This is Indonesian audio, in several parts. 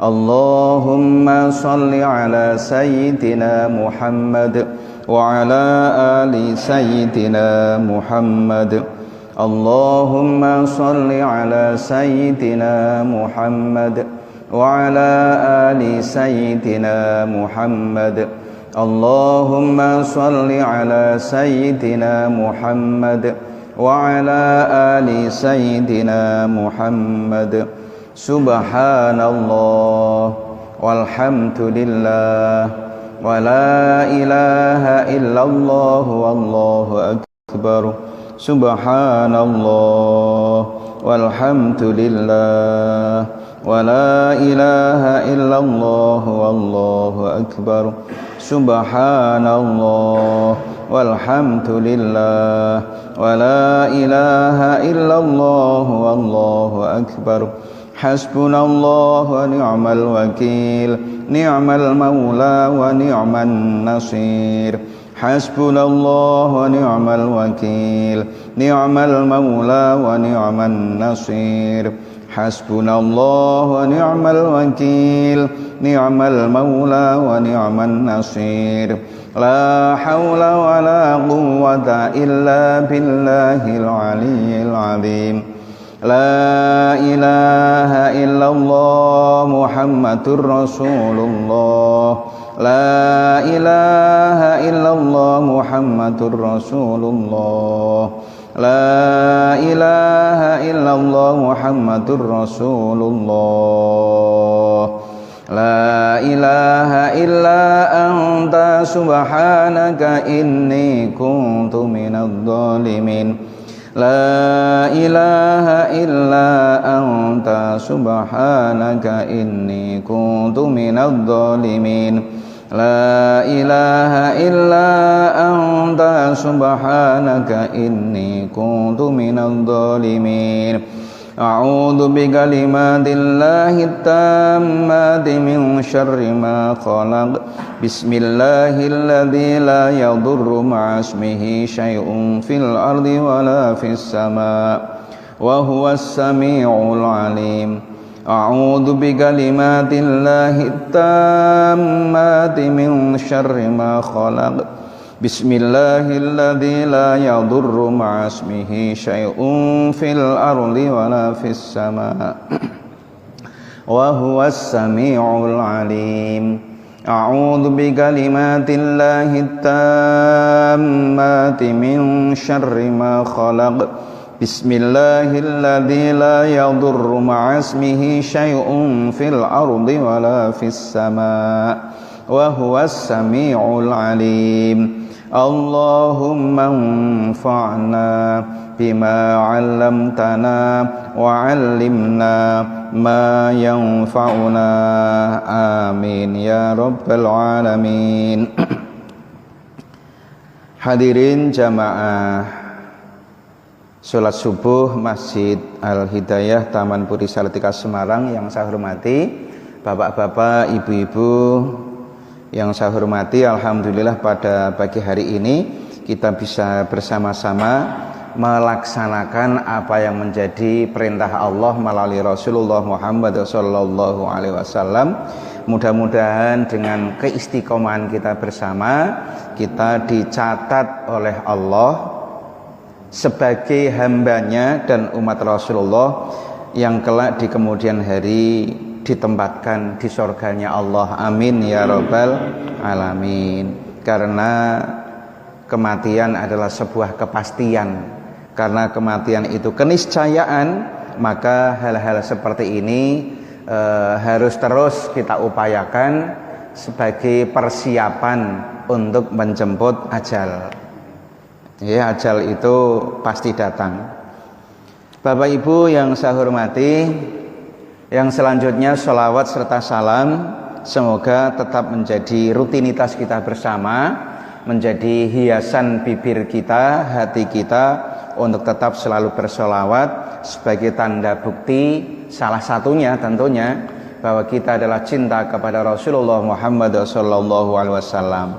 Allahumma salli ala sayyidina Muhammad wa ala ali sayyidina Muhammad. Allahumma salli ala sayyidina Muhammad wa ala ali sayyidina Muhammad. Allahumma salli ala sayyidina Muhammad wa ala ali sayyidina Muhammad. Subhanallah walhamdulillah wa la ilaha illallah wallahu akbar. Subhanallah walhamdulillah wa la ilaha illallah wallahu akbar. Subhanallah walhamdulillah wa la ilaha illallah wallahu akbar. Hasbunallah wa ni'mal wakil, ni'mal maula wa ni'man nasir. Hasbunallah wa ni'mal wakil, ni'mal maula wa ni'man nasir. Hasbunallah wa ni'mal wakil, ni'mal maula wa ni'man nasir. La hawla wa la quwwata illa billahil aliyyil azim. La ilaha illallah Muhammadur Rasulullah. La ilaha illallah Muhammadur Rasulullah. La ilaha illallah Muhammadur Rasulullah. La ilaha illa anta subhanaka inni kuntu minadh dhalimin. La ilaha illa anta subhanaka inni kuntu minadh dhalimin. La ilaha illa anta subhanaka inni kuntu minadh dhalimin. A'udzu bikalimatillahi tammati min syarri ma khalaq. Bismillahilladzi la yadurru ma'asmihi syai'un fil ardi wala fis sama' wa huwas sami'ul 'alim. A'udzu bikalimatillahi tammati min syarri ma khalaq. Bismillahilladzi la yadurru ma'asmihi syai'un fil ardi wala fis sama' wa huwas sami'ul 'alim. A'udzu bikalimatillahi tammati min syarri ma khalaq. Bismillahilladzi la yadurru ma'asmihi syai'un fil ardi wala fis sama' wa huwas sami'ul 'alim. Allahumma anfa'na bima 'allamtana wa 'allimna ma yanfa'una. Amin ya rabbal alamin. Hadirin jamaah salat subuh Masjid Al-Hidayah Taman Puri Salatiga Semarang yang saya hormati, bapak-bapak, ibu-ibu yang saya hormati, alhamdulillah pada pagi hari ini kita bisa bersama-sama melaksanakan apa yang menjadi perintah Allah melalui Rasulullah Muhammad sallallahu alaihi wasallam. Mudah-mudahan dengan keistiqomahan kita bersama, kita dicatat oleh Allah sebagai hambanya dan umat Rasulullah yang kelak di kemudian hari ditempatkan di surganya Allah. Amin ya rabbal alamin. Karena kematian adalah sebuah kepastian. Karena kematian itu keniscayaan, maka hal-hal seperti ini harus terus kita upayakan sebagai persiapan untuk menjemput ajal. Ya, ajal itu pasti datang. Bapak Ibu yang saya hormati, yang selanjutnya sholawat serta salam semoga tetap menjadi rutinitas kita bersama, menjadi hiasan bibir kita, hati kita untuk tetap selalu bersholawat sebagai tanda bukti, salah satunya tentunya bahwa kita adalah cinta kepada Rasulullah Muhammad SAW.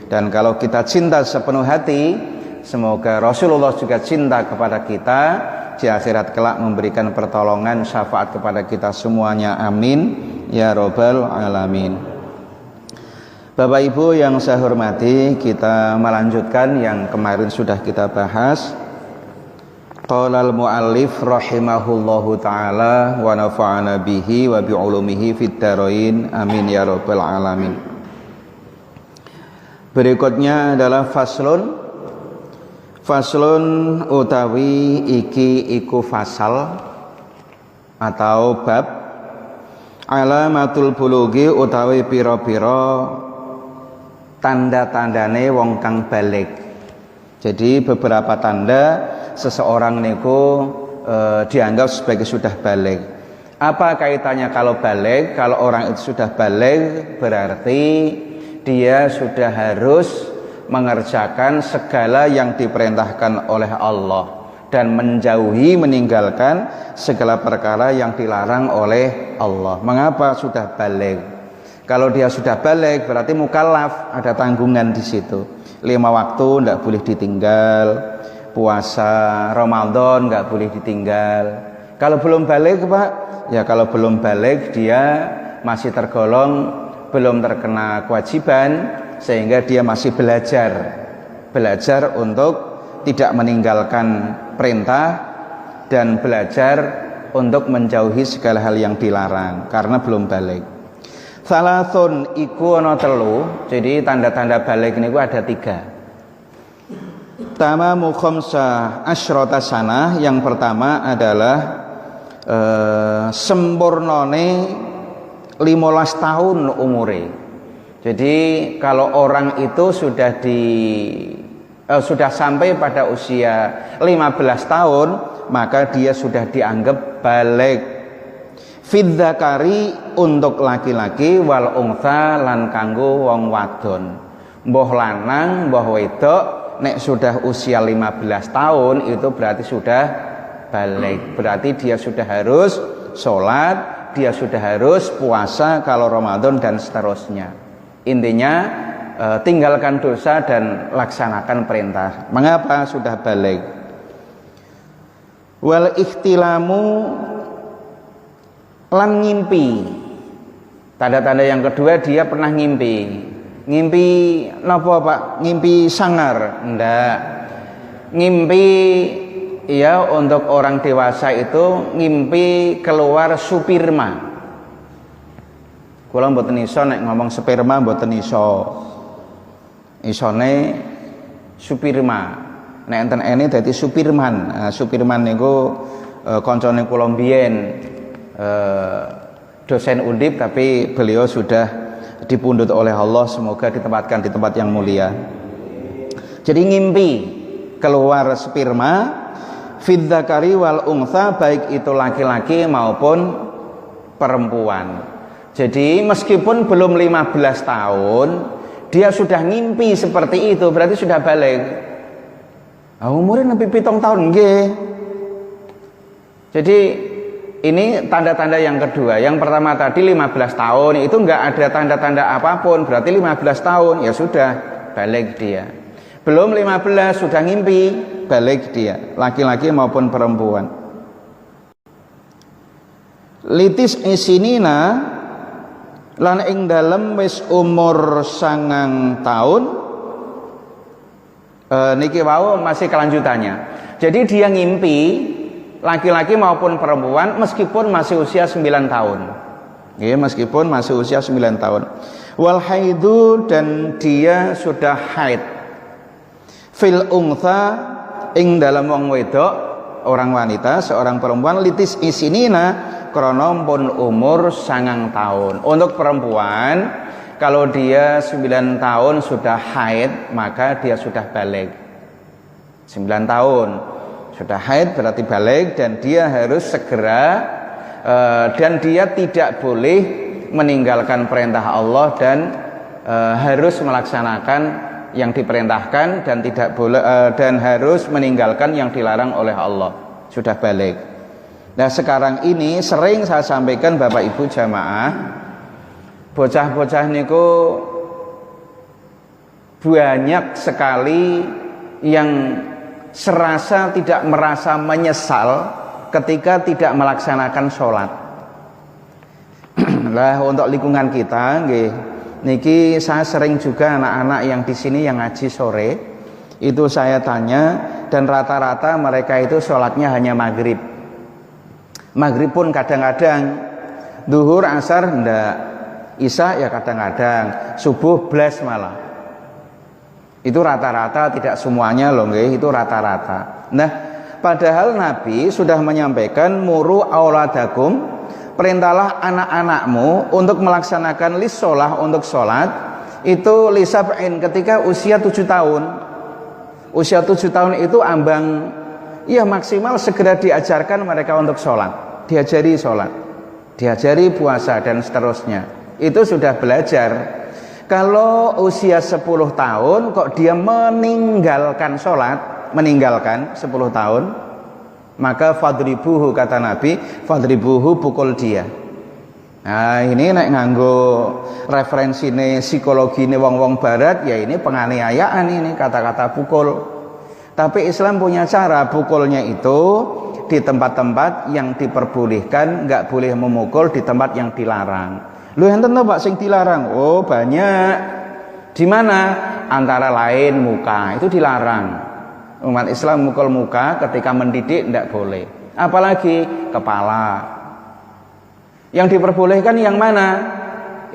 Dan kalau kita cinta sepenuh hati, semoga Rasulullah juga cinta kepada kita, di akhirat kelak memberikan pertolongan syafaat kepada kita semuanya, amin ya robbal alamin. Bapak Ibu yang saya hormati, kita melanjutkan yang kemarin sudah kita bahas. Qala al-muallif rahimahullahu taala wa nafa'ana bihi wa bi ulumihi fid dharain amin ya rabbal alamin. Berikutnya adalah faslun utawi iki iku fasal atau bab alamatul bulughi utawi pira-pira tanda-tandane wong kang balik. Jadi beberapa tanda seseorang niku dianggap sebagai sudah balik. Apa kaitannya kalau balik? Kalau orang itu sudah balik berarti dia sudah harus mengerjakan segala yang diperintahkan oleh Allah dan meninggalkan segala perkara yang dilarang oleh Allah. Mengapa sudah balik? Kalau dia sudah balik berarti mukallaf, ada tanggungan di situ. 5 waktu tidak boleh ditinggal, puasa Ramadan nggak boleh ditinggal. Kalau belum balik Pak, ya kalau belum balik dia masih tergolong belum terkena kewajiban, sehingga dia masih belajar untuk tidak meninggalkan perintah dan belajar untuk menjauhi segala hal yang dilarang karena belum balik. Salasun iku ana telu, jadi tanda-tanda balik niku ada 3. Tamamu khamsa asyrata sanah, yang pertama adalah sempurnane 15 tahun umure. Jadi kalau orang itu sudah sampai pada usia 15 tahun, maka dia sudah dianggap balik. Fidzakari untuk laki-laki, wal untha lan kanggo wong wadon. Mbah lanang, mbah wedok nek sudah usia 15 tahun itu berarti sudah balik. Berarti dia sudah harus sholat, dia sudah harus puasa kalau Ramadan dan seterusnya. Intinya tinggalkan dosa dan laksanakan perintah. Mengapa sudah balik? Wal ikhtilamu lan ngimpi. Tanda-tanda yang kedua, dia pernah ngimpi. Ngimpi napa Pak? Ngimpi sangar? Enggak. Ngimpi ya, untuk orang dewasa itu ngimpi keluar supirma. Kula mboten iso nek ngomong sperma, mboten iso. Isone supirma. Nek enten ene dadi supirman. Nah, supirman niku kancane kula mbiyen, dosen Undip, tapi beliau sudah dipundhut oleh Allah, semoga ditempatkan di tempat yang mulia. Jadi ngimpi keluar sperma fidzakari wal untha, baik itu laki-laki maupun perempuan. Jadi meskipun belum 15 tahun dia sudah ngimpi seperti itu, berarti sudah balik. Umurnya lebih 7 tahun nggih. Jadi ini tanda-tanda yang kedua. Yang pertama tadi 15 tahun itu enggak ada tanda-tanda apapun, berarti 15 tahun ya sudah balik dia. Belum 15 sudah ngimpi, balik dia, laki-laki maupun perempuan. Litis isinina lan ing dalem wis umur 9 tahun. Niki wau masih kelanjutannya. Jadi dia ngimpi laki-laki maupun perempuan meskipun masih usia 9 tahun. Ya, meskipun masih usia 9 tahun. Wal haidu, dan dia sudah haid. Fil untha ing dalam wong wedok, orang wanita, seorang perempuan, litis isinina krana pun umur 9 tahun. Untuk perempuan kalau dia 9 tahun sudah haid, maka dia sudah balik. 9 tahun sudah haid berarti balik, dan dia harus segera dan dia tidak boleh meninggalkan perintah Allah dan harus melaksanakan yang diperintahkan dan tidak boleh dan harus meninggalkan yang dilarang oleh Allah. Sudah balik. Nah, sekarang ini sering saya sampaikan Bapak Ibu jamaah, bocah-bocah niku banyak sekali yang serasa tidak merasa menyesal ketika tidak melaksanakan sholat. Lah untuk lingkungan kita nggih, niki saya sering juga anak-anak yang di sini yang ngaji sore itu saya tanya, dan rata-rata mereka itu sholatnya hanya maghrib. Maghrib pun kadang-kadang, duhur, asar ndak, isya ya kadang-kadang, subuh blas malah. Itu rata-rata, tidak semuanya loh nggih, itu rata-rata. Nah, padahal Nabi sudah menyampaikan muru auladakum, perintahlah anak-anakmu untuk melaksanakan lisolah, untuk sholat itu lisab'in, ketika usia 7 tahun. Usia 7 tahun itu ambang, ya maksimal segera diajarkan mereka untuk sholat, diajari sholat, diajari puasa dan seterusnya. Itu sudah belajar. Kalau usia 10 tahun kok dia meninggalkan sholat, meninggalkan 10 tahun, maka fadribuhu, kata Nabi, fadribuhu, pukul dia. Nah ini nek nganggo referensi ini psikologi ini wong-wong barat, ya ini penganiayaan, ini kata-kata pukul. Tapi Islam punya cara, pukulnya itu di tempat-tempat yang diperbolehkan, nggak boleh memukul di tempat yang dilarang. Lu yang tentu Pak sing dilarang, oh banyak. Di mana? Antara lain muka, itu dilarang. Umat Islam mukul muka ketika mendidik tidak boleh. Apalagi kepala. Yang diperbolehkan yang mana?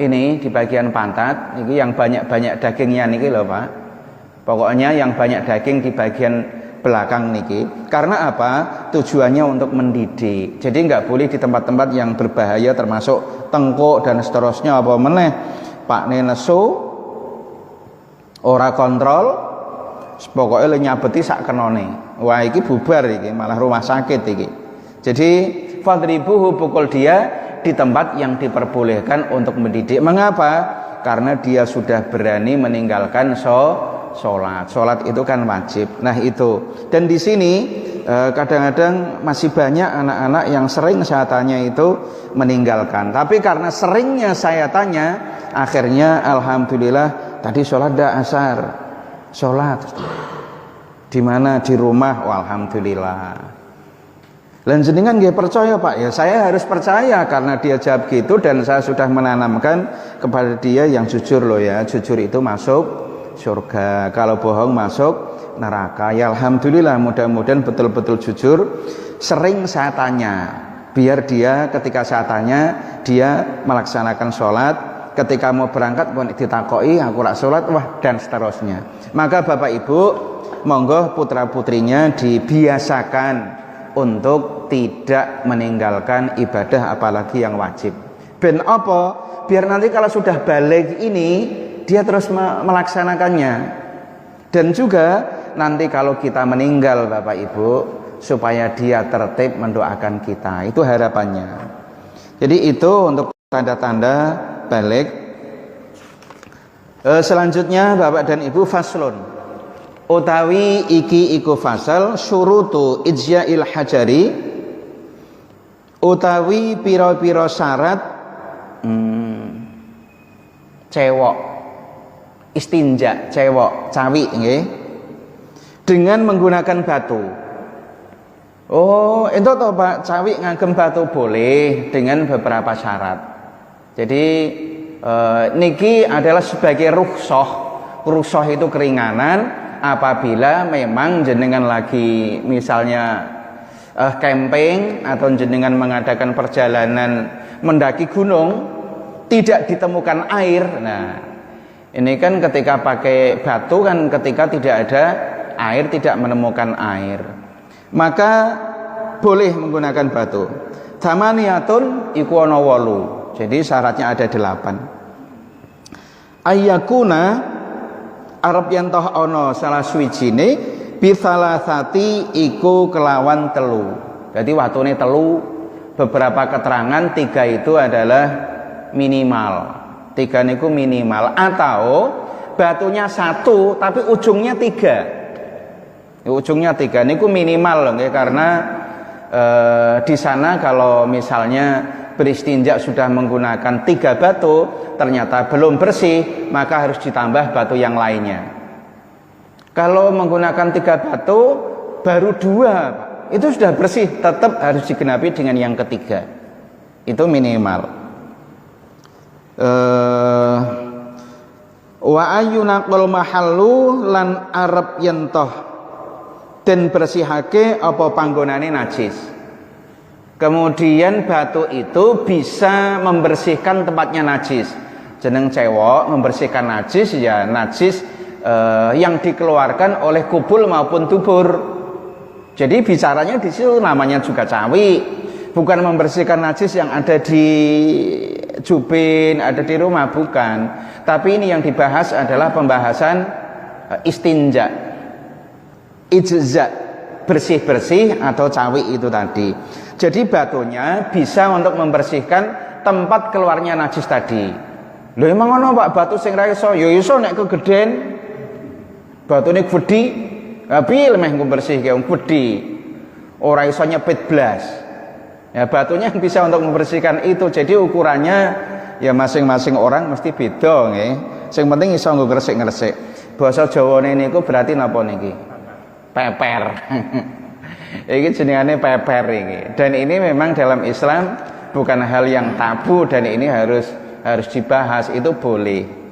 Ini di bagian pantat, ini yang banyak-banyak dagingnya niki loh Pak. Pokoknya yang banyak daging di bagian belakang niki. Karena apa? Tujuannya untuk mendidik. Jadi nggak boleh di tempat-tempat yang berbahaya, termasuk tengkuk dan seterusnya. Apa meneh Pak nesu ora kontrol, pokoknya nyabeti sak kenone. Wah iki bubar iki, malah rumah sakit iki. Jadi fadribuhu, pukul dia di tempat yang diperbolehkan untuk mendidik. Mengapa? Karena dia sudah berani meninggalkan sholat. Sholat itu kan wajib. Nah itu. Dan di sini kadang-kadang masih banyak anak-anak yang sering saya tanya itu meninggalkan. Tapi karena seringnya saya tanya, akhirnya alhamdulillah tadi sholat dah asar. Sholat di mana? Di rumah. Alhamdulillah. Dan jenengan nggih percaya Pak ya, saya harus percaya karena dia jawab gitu, dan saya sudah menanamkan kepada dia yang jujur loh ya, jujur itu masuk surga, kalau bohong masuk neraka. Ya alhamdulillah, mudah-mudahan betul-betul jujur. Sering saya tanya, biar dia ketika saya tanya dia melaksanakan sholat, ketika mau berangkat pun ditakoi aku rak sholat, wah dan seterusnya. Maka Bapak Ibu monggo putra putrinya dibiasakan untuk tidak meninggalkan ibadah apalagi yang wajib. Ben apa? Biar nanti kalau sudah balik ini dia terus melaksanakannya. Dan juga nanti kalau kita meninggal Bapak Ibu, supaya dia tertib mendoakan kita. Itu harapannya. Jadi itu untuk tanda-tanda balik. Selanjutnya Bapak dan Ibu, faslun. Utawi iki iku fasal syurutu ijya'il hajari, utawi piro-piro syarat cewek istinja, cewek cawi nggih, dengan menggunakan batu. Oh, itu toh Pak, cawi ngagem batu boleh dengan beberapa syarat. Jadi niki adalah sebagai rukhsah. Rukhsah itu keringanan. Apabila memang jenengan lagi misalnya camping atau jenengan mengadakan perjalanan mendaki gunung, tidak ditemukan air. Nah ini kan ketika pakai batu kan, ketika tidak ada air, tidak menemukan air, maka boleh menggunakan batu. Thamaniyatun iku ana 8. Jadi syaratnya ada 8. Ayyakuna Arab yang toh ono salah swijine bisalasati iku kelawan telu. Jadi waktune telu, beberapa keterangan 3 itu adalah minimal. 3 niku minimal, atau batunya 1 tapi ujungnya 3. Ujungnya 3 niku minimal loh, karena di sana kalau misalnya beristinja sudah menggunakan 3 batu ternyata belum bersih, maka harus ditambah batu yang lainnya. Kalau menggunakan 3 batu baru 2 Pak. Itu sudah bersih, tetap harus digenapi dengan yang ketiga. Itu minimal. Wa ayyunaqul mahallu lan arep yentoh den bersihake apa panggonane najis. Kemudian batu itu bisa membersihkan tempatnya najis. Jeneng cewek membersihkan najis ya najis yang dikeluarkan oleh kubul maupun dubur. Jadi bicaranya di situ namanya juga cawi, bukan membersihkan najis yang ada di jubin, ada di rumah, bukan. Tapi ini yang dibahas adalah pembahasan istinja, ijza, bersih-bersih atau cawi itu tadi. Jadi batunya bisa untuk membersihkan tempat keluarnya najis tadi. Lho emang ono Pak batu sing ra iso? Ya iso nek kegeden. Batune gedhi, piye lemeh bersihke wong gedhi. Ora iso nyepit blas. Ya batunya bisa untuk membersihkan itu. Jadi ukurannya ya masing-masing orang mesti beda nggih. Sing penting iso nggo gresik-gresik. Basa Jawane niku berarti napa niki? Peper. Iki jenengane peper iki. Dan ini memang dalam Islam bukan hal yang tabu dan ini harus dibahas, itu boleh.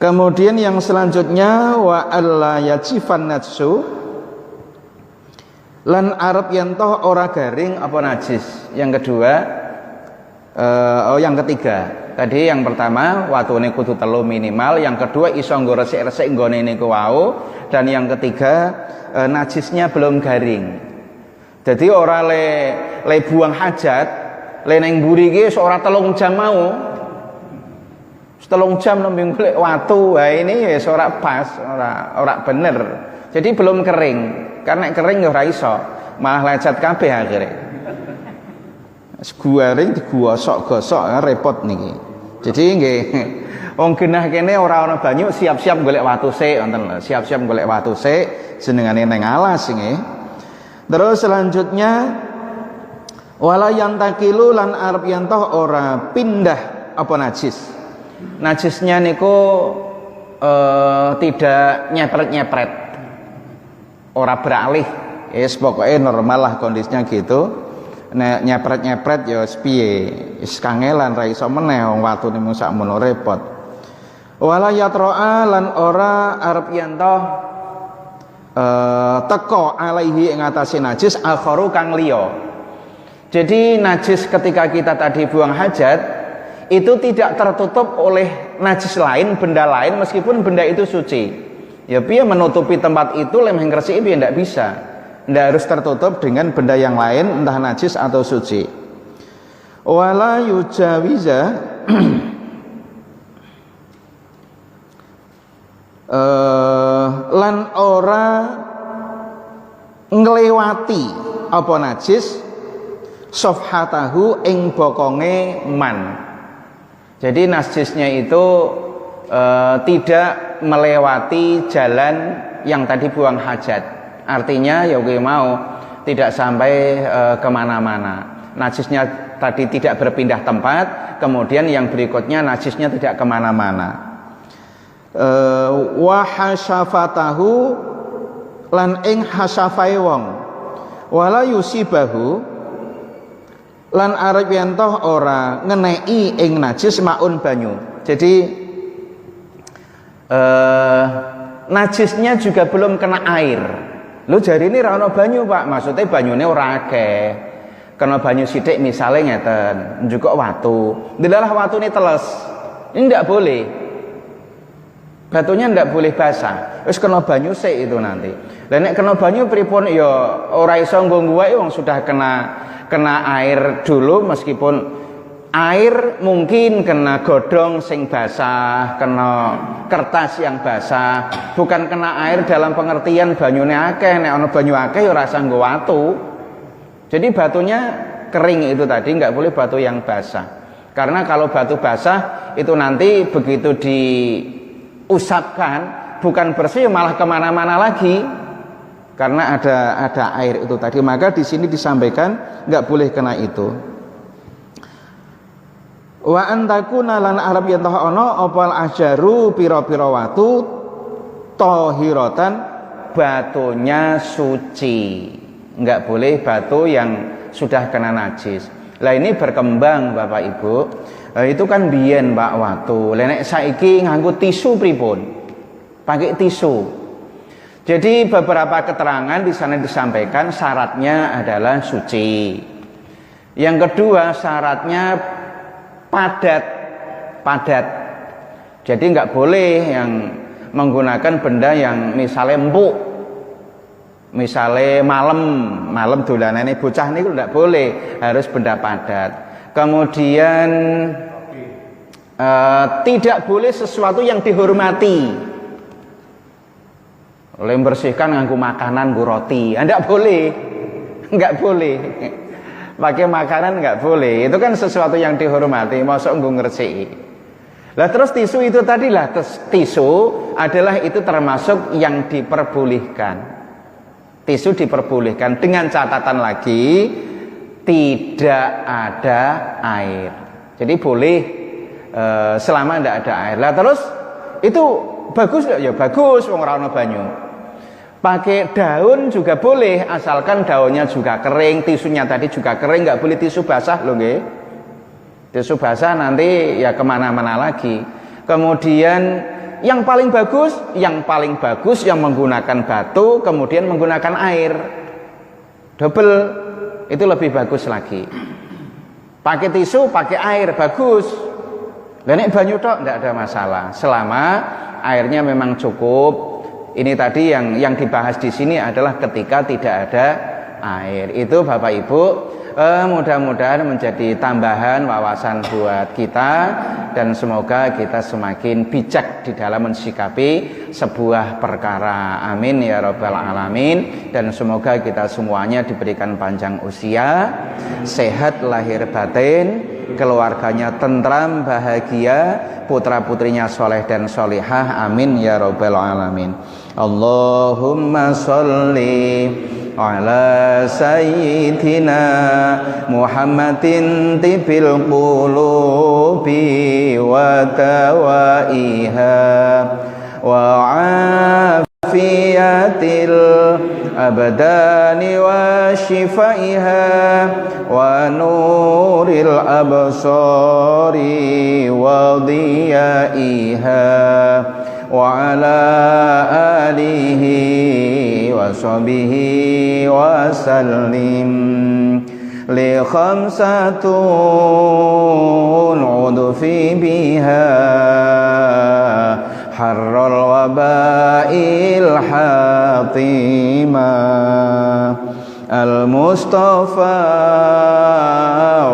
Kemudian yang selanjutnya wa alla yajifan najsu lan arep yen toh ora garing apa najis. Yang kedua yang ketiga. Tadi yang pertama watune kudu telu minimal, yang kedua iso nggo resik-resik nggone niku wau, dan yang ketiga najisnya belum garing. Jadi ora le buang hajat le neng mburi iki ora 3 jam mau. 3 jam nembe golek watu. Wah ini wis ora pas, ora bener. Jadi belum kering. Karena kering ya ora iso, malah lecet kabeh akhire. Guaring digosok-gosok repot niki. Jadi nggih wong genah kene ora ana banyu siap-siap golek watu sik wonten lho. Siap-siap golek watu sik jenengane neng alas nggih. Terus selanjutnya wala yantakilu lan arep yen toh ora pindah apa najis. Najisnya niku tidak nyepret-nyepret. Ora beralih. Yes, pokoknya normal lah kondisinya gitu. Nek nyepret-nyepret ya piye? Wis kangelan ra iso meneh wong watune mung sakmono repot. Wala yatra'a lan ora arep yen toh teko alaihi ing atase najis akharu kang liya. Jadi najis ketika kita tadi buang hajat itu tidak tertutup oleh najis lain, benda lain meskipun benda itu suci. Ya piye menutupi tempat itu lemeh ngresiki piye ndak bisa. Ndak harus tertutup dengan benda yang lain entah najis atau suci. Wala yujawiza lan ora nglewati apa najis sofhatahu ing bokonge man. Jadi najisnya itu tidak melewati jalan yang tadi buang hajat. Artinya ya oke mau tidak sampai kemana-mana. Najisnya tadi tidak berpindah tempat, kemudian yang berikutnya najisnya tidak kemana-mana. Wa hasyafatahu lan ing hasyafai wong wala yusibahu lan arep yen toh ora ngeneki ing najis maun banyu. Jadi najisnya juga belum kena air. Lu jari ini ra ono banyu Pak, maksudnya banyune ora akeh. Kena banyu sithik misale ngeten, njukuk watu. Dilalah watune teles. Ini ndak boleh. Batunya ndak boleh basah. Wis kena banyu sik itu nanti. Lah nek kena banyu pripun ya ora iso nggo nguwek wong sudah kena air dulu, meskipun air mungkin kena godong sing basah, kena kertas yang basah, bukan kena air dalam pengertian banyune akeh. Nek ana banyu akeh ya ora usah nggo watu. Jadi batunya kering itu tadi, nggak boleh batu yang basah. Karena kalau batu basah itu nanti begitu diusapkan bukan bersih malah kemana-mana lagi. Karena ada air itu tadi, maka di sini disampaikan nggak boleh kena itu. Wa antakuna lan arab yen toh ana opal ajaru pira-pira watu tahiratan batunya suci, enggak boleh batu yang sudah kena najis. Lah ini berkembang Bapak Ibu. Itu kan biyen Pak waktu. Nek saiki nganggo tisu pripun? Pakai tisu. Jadi beberapa keterangan di sana disampaikan syaratnya adalah suci. Yang kedua syaratnya padat. Jadi nggak boleh yang menggunakan benda yang misalnya empuk, misalnya malam dolanane bocah niku nggak boleh, harus benda padat. Kemudian tidak boleh sesuatu yang dihormati. Oleh membersihkan nganggo makanan, nganggo roti, nggak boleh. Pakai makanan nggak boleh. Itu kan sesuatu yang dihormati, mosok nggo ngresiki. Lah terus tisu itu tadi lah, tisu adalah itu termasuk yang diperbolehkan. Tisu diperbolehkan dengan catatan lagi tidak ada air. Jadi boleh selama tidak ada air. Lah terus itu bagus enggak? Ya bagus wong ora ono banyu. Pakai daun juga boleh asalkan daunnya juga kering, tisunya tadi juga kering, nggak boleh tisu basah loh nggih. Tisu basah nanti ya kemana-mana lagi. Kemudian yang paling bagus yang menggunakan batu kemudian menggunakan air. Double itu lebih bagus lagi. Pakai tisu, pakai air bagus. Lah nek banyu tok ndak ada masalah selama airnya memang cukup. Ini tadi yang dibahas di sini adalah ketika tidak ada air. Itu Bapak Ibu, mudah-mudahan menjadi tambahan wawasan buat kita dan semoga kita semakin bijak di dalam mensikapi sebuah perkara. Amin ya rabbal alamin. Dan semoga kita semuanya diberikan panjang usia, sehat lahir batin, keluarganya tentram, bahagia, putra-putrinya soleh dan solihah. Amin ya rabbal alamin. Allahumma sholli ala sayyidina Muhammadin tibil qulubi wa tawaiha wa afiyatil abdani wa shifaiha wa nuril absari wa diyaiha wa ala alihi wa sahbihi wa sallim. Li khamsatun udfi biha harral wabail hatima al-mustafa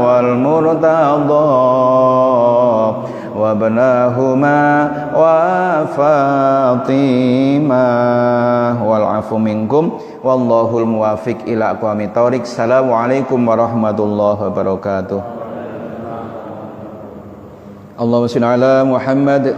wal murtada wa banahuma wa Fatima wal afu minkum wallahul muwafiq ila aqwamit thoriq. Assalamualaikum warahmatullahi wabarakatuh. Allahumma shalli ala Muhammad